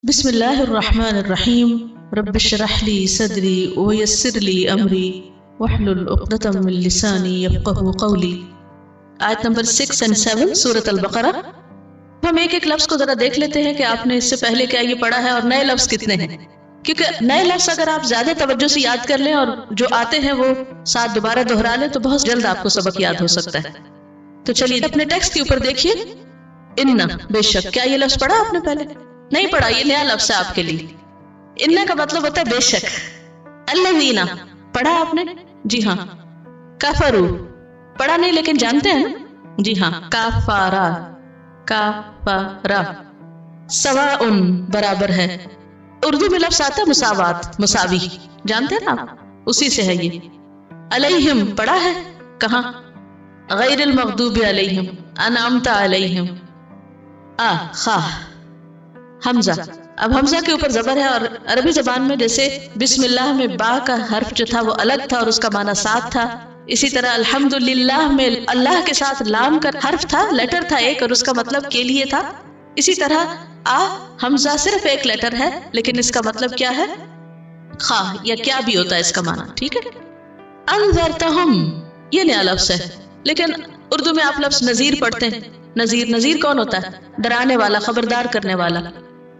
بسم اللہ الرحمن الرحیم رب اشرح لی صدری ویسر لی امری واحلل عقدۃ من لسانی یفقہوا قولی۔ آیت نمبر 6 اور 7 سورۃ البقرہ۔ ہم ایک ایک لفظ کو ذرا دیکھ لیتے ہیں کہ آپ نے اس سے پہلے کیا یہ پڑھا ہے اور نئے لفظ کتنے ہیں، کیونکہ نئے لفظ اگر آپ زیادہ توجہ سے یاد کر لیں اور جو آتے ہیں وہ ساتھ دوبارہ دہرا لیں تو بہت جلد آپ کو سبق یاد ہو سکتا ہے۔ تو چلیے اپنے ٹیکسٹ کے اوپر دیکھیے، ان بے شک، کیا یہ لفظ پڑھا آپ نے پہلے؟ نہیں پڑھا، یہ نیا لفظ ہے آپ کے لیے۔ ان کا مطلب ہوتا ہے بے شک۔ الذین پڑھا آپ نے؟ جی ہاں۔ کفروا پڑھا نہیں لیکن جانتے ہیں نا؟ جی ہاں۔ کفارا کفارا سواء برابر ہے۔ اردو میں لفظ آتا ہے مساوات، مساوی، جانتے ہیں نا آپ؟ اسی سے ہے یہ۔ علیہم پڑھا ہے کہاں؟ غیر المغضوب علیہم انعمت علیہم خواہ حمزہ۔ اب حمزہ کے اوپر زبر ہے، اور عربی زبان میں جیسے بسم اللہ میں با کا حرف جو تھا وہ الگ تھا اور اس کا معنی ساتھ تھا، اسی طرح الحمدللہ میں اللہ کے ساتھ لام کا حرف تھا، لیٹر تھا ایک، اور اس کا مطلب کے لیے تھا۔ اسی طرح حمزہ صرف ایک لیٹر ہے لیکن اس کا مطلب کیا ہے؟ خواہ یا کیا بھی ہوتا ہے اس کا معنی، ٹھیک ہے۔ انذرتہم یہ نیا لفظ ہے، لیکن اردو میں آپ لفظ نذیر پڑھتے ہیں۔ نذیر کون ہوتا ہے؟ ڈرانے والا، خبردار کرنے والا۔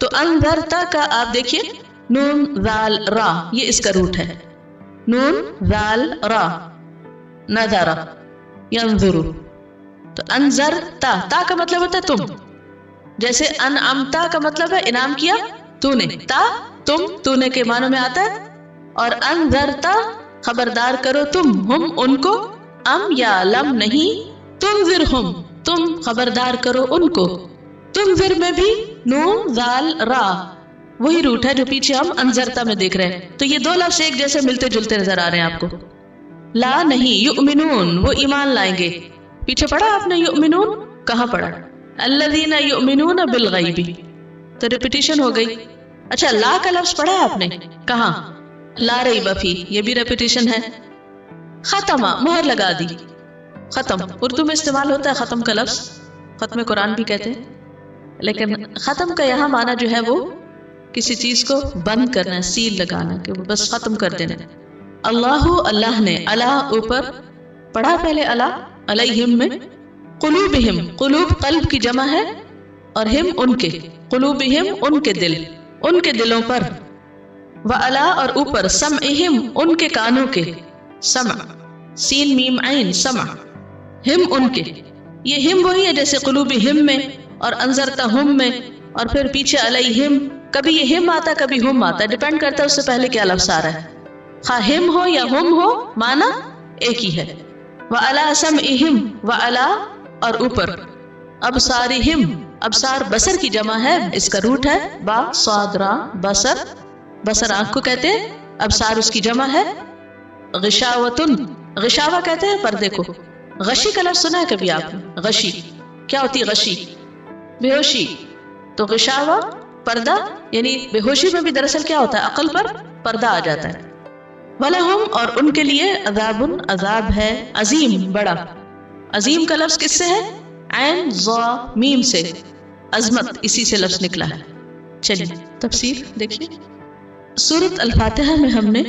تو انذرتا کا آپ دیکھیے، نون ذال را، یہ اس کا روٹ ہے، نون ذال را، نذر ینظر۔ تو انذرتا، تا کا مطلب ہوتا ہے تم، جیسے انعمتا کا مطلب ہے انعام کیا تو نے، تا تم، تو نے کے معنوں میں آتا ہے، اور انذرتا خبردار کرو تم، ہم ان کو، ام یا لم نہیں، تنذرہم تم خبردار کرو ان کو۔ تنذر میں بھی نون ذال را وہی روٹ ہے جو پیچھے ہم انذرتا میں دیکھ رہے ہیں۔ تو یہ دو لفظ ایک جیسے ملتے جلتے نظر آ رہے ہیں آپ کو۔ لا نہیں، یؤمنون وہ ایمان لائیں گے، پیچھے پڑھا آپ نے یؤمنون؟ کہاں پڑھا؟ الذین یؤمنون بالغیب، تو ریپیٹیشن ہو گئی۔ اچھا، لا کا لفظ پڑھا ہے آپ نے؟ کہاں؟ لا ریب فی، یہ بھی ریپیٹیشن ہے۔ ختمہ مہر لگا دی، ختم اردو میں استعمال ہوتا ہے ختم کا لفظ، ختم قرآن بھی کہتے ہیں، لیکن ختم کا یہاں معنی جو ہے وہ کسی چیز کو بند کرنا، سیل لگانا، کہ وہ بس ختم کر دینا۔ اللہ نے، اللہ اوپر پڑھا پہلے، اللہ علیہم میں، قلوبہم قلوب قلب کی جمع ہے، اور ہم ان کے، قلوبہم ان کے دل، ان کے دلوں پر، وعلا اور اوپر، سمعہم ان کے کانوں کے، سمع سین میم عین سمع، ہم ان کے، یہ ہم وہی ہے جیسے قلوبہم میں اور انذرتہم میں، اور پھر پیچھے علیہم، کبھی یہ ہم آتا کبھی ہم آتا، ڈیپینڈ کرتا ہے اس سے پہلے کیا لفظ آ رہا ہے، خواہ ہم ہو یا ہم ہو معنی ایک ہی ہے۔ وعلا سمعہم، وعلا اور اوپر، ابصارہم، ابصار بصر کی جمع ہے، اس کا روٹ ہے با صاد را، بصر، بصر آنکھ کو کہتے ہیں، ابصار اس کی جمع ہے۔ غشاوتن، غشاوہ کہتے ہیں پردے کو۔ غشی کا لفظ سنا ہے کبھی آپ نے؟ غشی کیا ہوتی ہے؟ غشی بے ہوشی، تو غشاوہ پردہ، یعنی بے ہوشی میں بھی دراصل کیا ہوتا ہے؟ عقل پر پردہ آ جاتا ہے۔ وَلَهُمْ اور ان کے لیے، عذاب عذاب ہے، عظیم بڑا۔ عظیم کا لفظ کس سے ہے؟ عین ضا میم سے، عظمت اسی سے لفظ نکلا ہے۔ چلیے تفسیر دیکھیے۔ سورۃ الفاتحہ میں ہم نے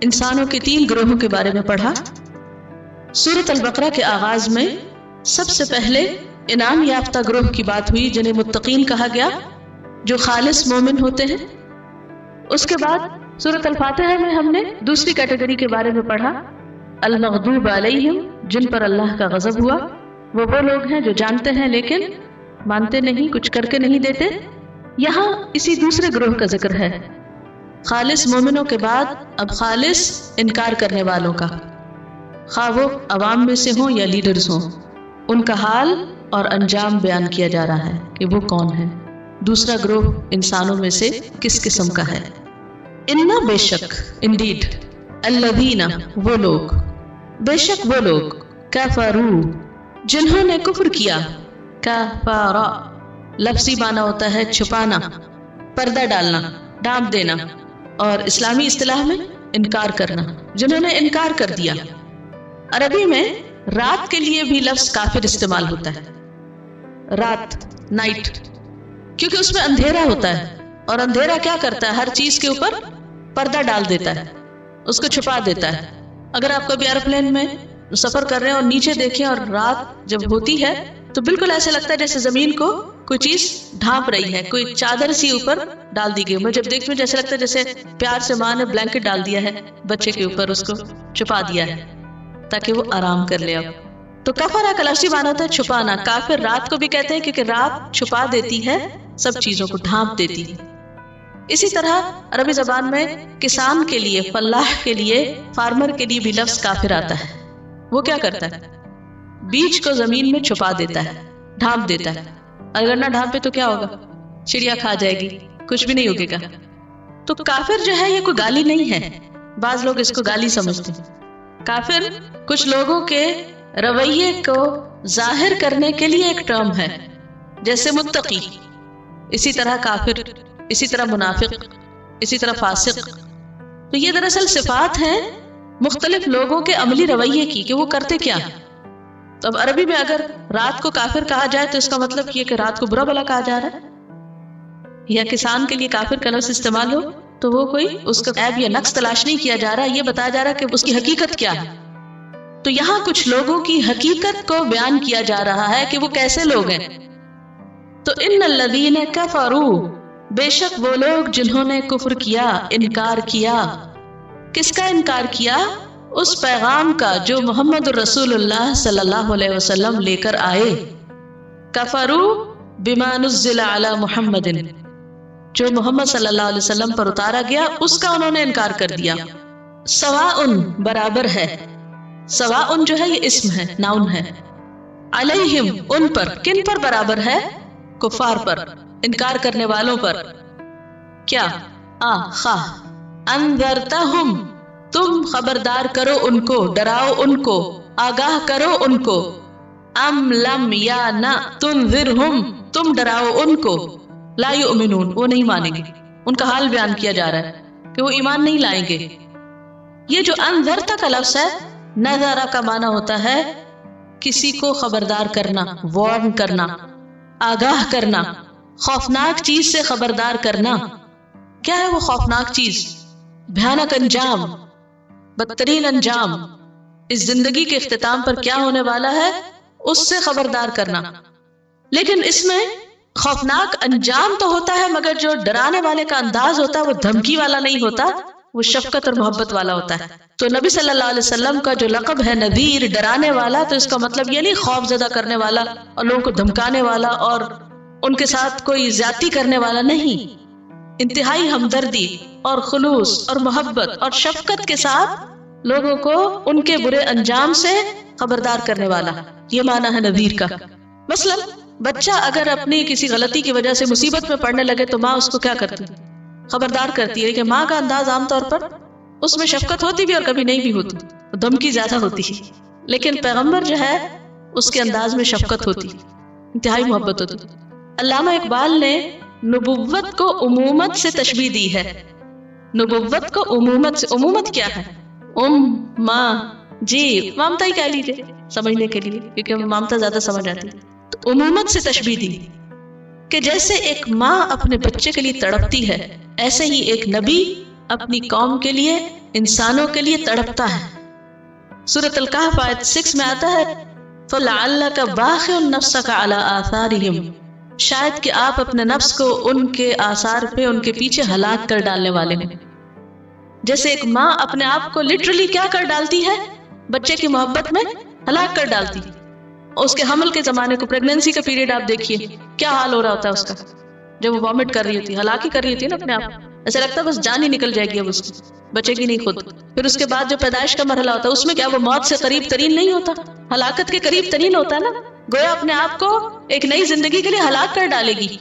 انسانوں کے 3 گروہوں کے بارے میں پڑھا۔ سورۃ البقرہ کے آغاز میں سب سے پہلے انعام یافتہ گروہ کی بات ہوئی جنہیں متقین کہا گیا، جو خالص مومن ہوتے ہیں۔ اس کے بعد سورۃ الفاتحہ میں ہم نے دوسری کیٹیگری کے بارے میں پڑھا، المغضوب علیہم، جن پر اللہ کا غضب ہوا۔ وہ لوگ ہیں جو جانتے ہیں لیکن مانتے نہیں، کچھ کر کے نہیں دیتے۔ یہاں اسی دوسرے گروہ کا ذکر ہے، خالص مومنوں کے بعد اب خالص انکار کرنے والوں کا، خواہ وہ عوام میں سے ہوں یا لیڈرز ہوں، ان کا حال اور انجام بیان کیا جا رہا ہے کہ وہ کون ہے۔ دوسرا گروہ انسانوں میں سے کس قسم کا ہے؟ انا بے شک، انڈیڈ، الذین وہ لوگ، بے شک وہ لوگ، کفروا جنہوں نے کفر کیا، کفارا لفظی معنی ہوتا ہے چھپانا، پردہ ڈالنا، ڈانپ دینا، اور اسلامی اصطلاح میں انکار کرنا، جنہوں نے انکار کر دیا۔ عربی میں رات کے لیے بھی لفظ کافر استعمال ہوتا ہے، رات، نائٹ، کیونکہ اس میں اندھیرا ہوتا ہے اور اندھیرا کیا کرتا ہے؟ ہر چیز کے اوپر پردہ ڈال دیتا ہے، اس کو چھپا دیتا ہے۔ اگر آپ کبھی ایروپلین میں سفر کر رہے ہیں اور نیچے دیکھیں اور رات جب ہوتی ہے تو بالکل ایسے لگتا ہے جیسے زمین کو کوئی چیز ڈھانپ رہی ہے، کوئی چادر سی اوپر ڈال دی گئی۔ میں جب دیکھتی ہوں جیسے لگتا ہے جیسے پیار سے ماں نے بلینکٹ ڈال دیا ہے بچے کے اوپر، اس کو چھپا دیا ہے تاکہ وہ آرام کر لے۔ اب تو کفرا کا لفظی معنی ہوتا ہے چھپانا۔ کافر رات کو بھی کہتے ہیں کیونکہ رات چھپا دیتی ہے سب چیزوں کو، ڈھانپ دیتی ہے۔ اسی طرح عربی زبان میں کسان کے لیے، فلاح کے لیے، فارمر کے لیے بھی لفظ کافر آتا ہے۔ وہ کیا کرتا ہے؟ بیج کو زمین میں چھپا دیتا ہے، ڈھانپ دیتا ہے۔ اگر نہ ڈھانپے تو کیا ہوگا؟ چڑیا کھا جائے گی، کچھ بھی نہیں ہوگے گا۔ تو کافر جو ہے یہ کوئی گالی نہیں ہے، بعض لوگ اس کو گالی سمجھتے ہیں۔ کافر کچھ لوگوں کے رویے کو ظاہر کرنے کے لیے ایک ٹرم ہے، جیسے متقی، اسی طرح کافر، اسی طرح منافق، اسی طرح فاسق۔ تو یہ دراصل صفات ہیں مختلف لوگوں کے عملی رویے کی کہ وہ کرتے کیا ہیں۔ تو اب عربی میں اگر رات کو کافر کہا جائے تو اس کا مطلب یہ کہ رات کو برا بلا کہا جا رہا ہے، یا کسان کے لیے کافر کا لفظ استعمال ہو تو وہ کوئی اس کا عیب یا نقص تلاش نہیں کیا جا رہا، یہ بتایا جا رہا کہ اس کی حقیقت کیا ہے۔ تو یہاں کچھ لوگوں کی حقیقت کو بیان کیا جا رہا ہے کہ وہ کیسے لوگ ہیں۔ تو ان الذین کفروا، بے شک وہ لوگ جنہوں نے کفر کیا، انکار کیا۔ کس کا انکار کیا؟ اس پیغام کا جو محمد رسول اللہ صلی اللہ علیہ وسلم لے کر آئے۔ کفروا بما نزل علی محمد، جو محمد صلی اللہ علیہ وسلم پر اتارا گیا اس کا انہوں نے انکار کر دیا۔ سواء برابر ہے، سواء جو ہے یہ اسم ہے، ناؤن ہے، علیہم ان پر، کن پر برابر ہے؟ کفار پر، انکار کرنے والوں پر۔ کیا؟ خواہ انذرتہم، تم خبردار کرو ان کو، ڈراؤ ان کو، آگاہ کرو ان کو، ام لم یا نہ تنذرہم، تم ڈراؤ ان کو، لا یؤمنون، وہ نہیں مانیں گے۔ ان کا حال بیان کیا جا رہا ہے کہ وہ ایمان نہیں لائیں گے۔ یہ جو انذرتا کا لفظ ہے، نذرا کا معنی ہوتا ہے کسی کو خبردار کرنا، وارن کرنا، آگاہ کرنا، خوفناک چیز سے خبردار کرنا۔ کیا ہے وہ خوفناک چیز؟ بھیانک انجام، بدترین انجام، اس زندگی کے اختتام پر کیا ہونے والا ہے اس سے خبردار کرنا۔ لیکن اس میں خوفناک انجام تو ہوتا ہے، مگر جو ڈرانے والے کا انداز ہوتا ہے وہ دھمکی والا نہیں ہوتا، وہ شفقت اور محبت والا ہوتا ہے۔ تو نبی صلی اللہ علیہ وسلم کا جو لقب ہے نذیر، ڈرانے والا، تو اس کا مطلب یہ نہیں خوف زدہ کرنے والا اور لوگوں کو دھمکانے والا اور ان کے ساتھ کوئی زیادتی کرنے والا نہیں۔ انتہائی ہمدردی اور خلوص اور محبت اور شفقت کے ساتھ لوگوں کو ان کے برے انجام سے خبردار کرنے والا، یہ معنی ہے نذیر کا۔ مثلا بچہ اگر اپنی کسی غلطی کی وجہ سے مصیبت میں پڑنے لگے تو ماں اس کو کیا کرتی؟ خبردار کرتی ہے۔ کہ ماں کا انداز عام طور پر اس میں شفقت ہوتی بھی اور کبھی نہیں بھی ہوتی، دھمکی زیادہ ہوتی ہے، لیکن پیغمبر جو ہے اس کے انداز میں شفقت ہوتی، انتہائی محبت ہوتی۔ علامہ اقبال نے نبوت کو امومت سے تشبیہ دی ہے۔ نبوت کو امومت سے، امومت کیا ہے؟ ماں، جی مامتا ہی کہہ لیجیے سمجھنے کے لیے، کیونکہ مامتا زیادہ سمجھ آتی ہے۔ تو امومت سے تشبیہ دی کہ جیسے ایک ماں اپنے بچے کے لیے تڑپتی ہے، ایسے ہی ایک نبی اپنی قوم کے لیے، انسانوں کے لیے تڑپتا ہے۔ سورۃ الکہف آیت 6 میں آتا ہے فَلَعَلَّكَ بَاخِعٌ نَفْسَكَ عَلَىٰ آثَارِهِمْ، شاید کہ آپ اپنے نفس کو ان کے آثار پہ، ان کے پیچھے ہلاک کر ڈالنے والے ہیں۔ جیسے ایک ماں اپنے آپ کو لٹرلی کیا کر ڈالتی ہے؟ بچے کی محبت میں ہلاک کر ڈالتی ہے۔ اس کے حمل کے زمانے کو، پریگننسی کا پیریڈ آپ دیکھیے کیا حال ہو رہا ہوتا ہے اس کا، جب وہ وامٹ کر رہی ہوتی ہے، ہلاکی کر رہی ہوتی ہے نا اپنے آپ، ایسا لگتا ہے بس جان ہی نکل جائے گی اب اس کی، بچے کی نہیں خود۔ پھر اس کے بعد جو پیدائش کا مرحلہ ہوتا ہے اس میں کیا وہ موت سے قریب ترین نہیں ہوتا، ہلاکت کے قریب ترین ہوتا ہے نا، گویا اپنے آپ کو ایک نئی زندگی کے لیے ہلاک کر ڈالے گی۔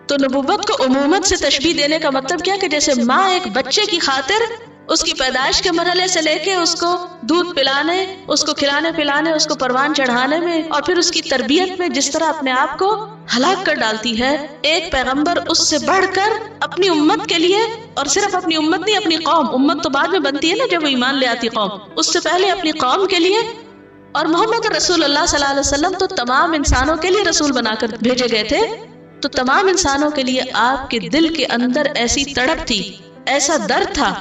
تو نبوت کو عمومت سے تشبیہ دینے کا مطلب کیا کہ جیسے ماں ایک بچے کی خاطر اس کی پیدائش کے مرحلے سے لے کے اس کو دودھ پلانے، اس کو کھلانے پلانے، اس کو پروان چڑھانے میں اور پھر اس کی تربیت میں جس طرح اپنے آپ کو ہلاک کر ڈالتی ہے، ایک پیغمبر اس سے بڑھ کر اپنی امت کے لیے، اور صرف اپنی امت نہیں، اپنی قوم، امت تو بعد میں بنتی ہے نا جب وہ ایمان لے آتی قوم، اس سے پہلے اپنی قوم کے لیے، اور محمد رسول اللہ صلی اللہ علیہ وسلم تو تمام انسانوں کے لیے رسول بنا کر بھیجے گئے تھے، تو تمام انسانوں کے لیے آپ کے دل کے اندر ایسی تڑپ تھی، ایسا درد تھا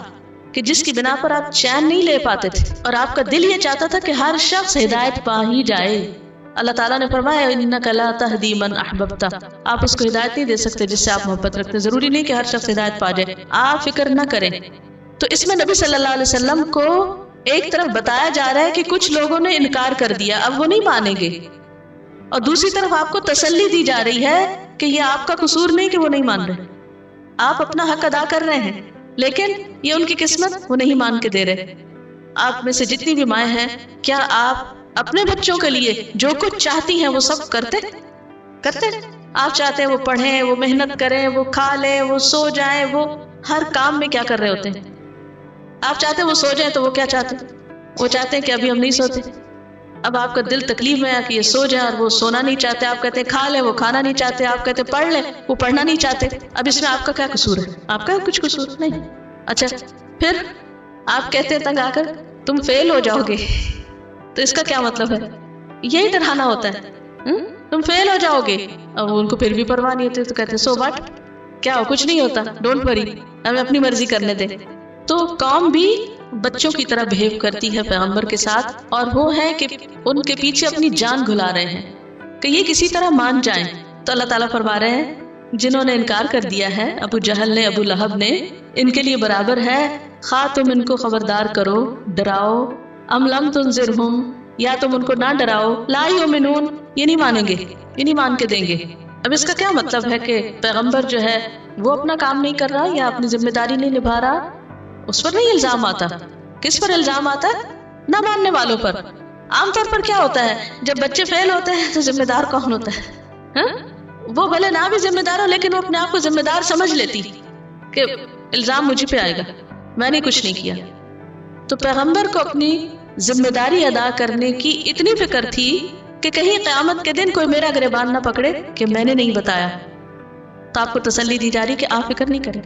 کہ جس کی بنا پر آپ چین نہیں لے پاتے تھے، اور آپ کا دل یہ چاہتا تھا کہ ہر شخص ہدایت پا ہی جائے۔ اللہ تعالیٰ نے فرمایا انک لا تہدی من احببت، آپ اس کو ہدایت نہیں دے سکتے جس سے آپ محبت رکھتے، ضروری نہیں کہ ہر شخص ہدایت پا جائے، آپ فکر نہ کریں۔ تو اس میں نبی صلی اللہ علیہ وسلم کو ایک طرف بتایا جا رہا ہے کہ کچھ لوگوں نے انکار کر دیا، اب وہ نہیں مانیں گے، اور دوسری طرف آپ کو تسلی دی جا رہی ہے کہ یہ آپ کا قصور نہیں کہ وہ نہیں مان رہے، آپ اپنا حق ادا کر رہے ہیں، لیکن یہ ان کی قسمت، وہ نہیں مان کے دے رہے۔ آپ میں سے جتنی بھی مائیں ہیں، کیا آپ اپنے بچوں کے لیے جو کچھ چاہتی ہیں وہ سب کرتے؟ آپ چاہتے ہیں وہ پڑھیں، وہ محنت کریں، وہ کھا لیں، وہ سو جائیں، وہ ہر کام میں کیا کر رہے ہوتے ہیں؟ آپ چاہتے ہیں وہ سو جائیں تو وہ کیا چاہتے ہیں؟ وہ چاہتے ہیں کہ ابھی ہم نہیں سوتے۔ اب آپ کا دل تکلیف میں ہے کہ یہ سو جائیں اور وہ سونا نہیں چاہتے، آپ کہتے ہیں کھا لیں، وہ کھانا نہیں چاہتے، آپ کہتے ہیں پڑھ لیں، وہ پڑھنا نہیں چاہتے۔ اب اس میں آپ کا کیا قصور ہے؟ آپ کا کچھ قصور نہیں۔ اچھا، پھر آپ کہتے ہیں تنگ آ کر تم فیل ہو جاؤ گے، تو اس کا کیا مطلب ہے؟ یہی ڈرانا ہوتا ہے، تم فیل ہو جاؤ گے، اب ان کو پھر بھی پرواہ نہیں ہوتی، تو کہتے سو واٹ، کیا ہو، کچھ نہیں ہوتا، ڈونٹ وری، ہمیں اپنی مرضی کرنے دیں۔ تو قوم بھی بچوں کی طرح بہیو کرتی ہے پیغمبر کے ساتھ، اور وہ ہے کہ ان کے پیچھے اپنی جان گھلا رہے ہیں کہ یہ کسی طرح مان جائیں۔ تو اللہ تعالیٰ فرما رہے ہیں جنہوں نے انکار کر دیا ہے، ابو جہل نے، ابو لہب نے، ان کے لیے برابر ہے، خواہ تم ان کو خبردار کرو، ڈراؤ، ام لم تنذرہم، یا تم ان کو نہ ڈراؤ، لا یؤمنون، یہ نہیں مانیں گے، یہ نہیں مان کے دیں گے۔ اب اس کا کیا مطلب ہے کہ پیغمبر جو ہے وہ اپنا کام نہیں کر رہا یا اپنی ذمہ داری نہیں نبھا رہا؟ اس پر نہیں الزام آتا۔ کس پر الزام آتا ہے؟ نہ ماننے والوں پر۔ عام طور پر کیا ہوتا ہے، جب بچے فیل ہوتے ہیں تو ذمہ دار کون ہوتا ہے؟ وہ بھلے نہ بھی ذمہ دار ہو، لیکن وہ اپنے آپ کو ذمہ دار سمجھ لیتی کہ الزام مجھے پہ آئے گا، میں نے کچھ نہیں کیا۔ تو پیغمبر کو اپنی ذمہ داری ادا کرنے کی اتنی فکر تھی کہ کہیں قیامت کے دن کوئی میرا گریبان نہ پکڑے کہ میں نے نہیں بتایا۔ تو آپ کو تسلی دی جا رہی کہ آپ فکر نہیں کریں۔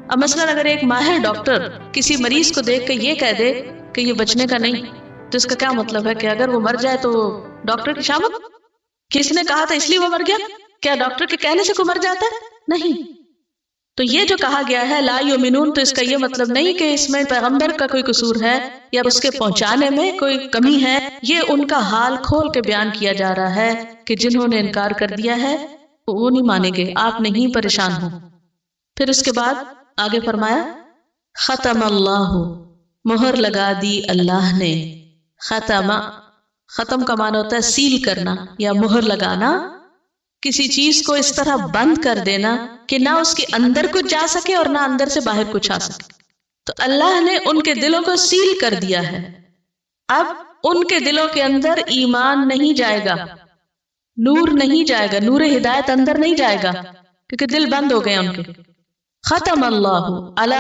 اب مثلاً اگر ایک ماہر ڈاکٹر کسی مریض کو دیکھ کے یہ کہہ دے کہ یہ بچنے کا نہیں، تو اس کا کیا مطلب ہے کہ اگر وہ مر جائے تو ڈاکٹر کی شامت؟ کس نے کہا تھا اس لیے وہ مر گیا؟ کیا ڈاکٹر کے کہنے سے کوئی مر جاتا ہے؟ نہیں۔ تو یہ جو کہا گیا ہے لا یؤمنون، تو اس کا یہ مطلب نہیں کہ اس میں پیغمبر کا کوئی قصور ہے یا اس کے پہنچانے میں کوئی کمی ہے، یہ ان کا حال کھول کے بیان کیا جا رہا ہے کہ جنہوں نے انکار کر دیا ہے وہ نہیں مانیں گے، آپ نہیں پریشان ہوں۔ پھر اس کے بعد آگے فرمایا ختم اللہ، مہر لگا دی اللہ نے۔ ختم کا معنی ہوتا ہے سیل کرنا یا مہر لگانا، کسی چیز کو اس طرح بند کر دینا کہ نہ اس کے اندر کچھ جا سکے اور نہ اندر سے باہر کچھ آ سکے۔ تو اللہ نے ان کے دلوں کو سیل کر دیا ہے، اب ان کے دلوں کے اندر ایمان نہیں جائے گا، نور نہیں جائے گا، نور ہدایت اندر نہیں جائے گا، کیونکہ دل بند ہو گئے ان کے۔ ختم اللہ علی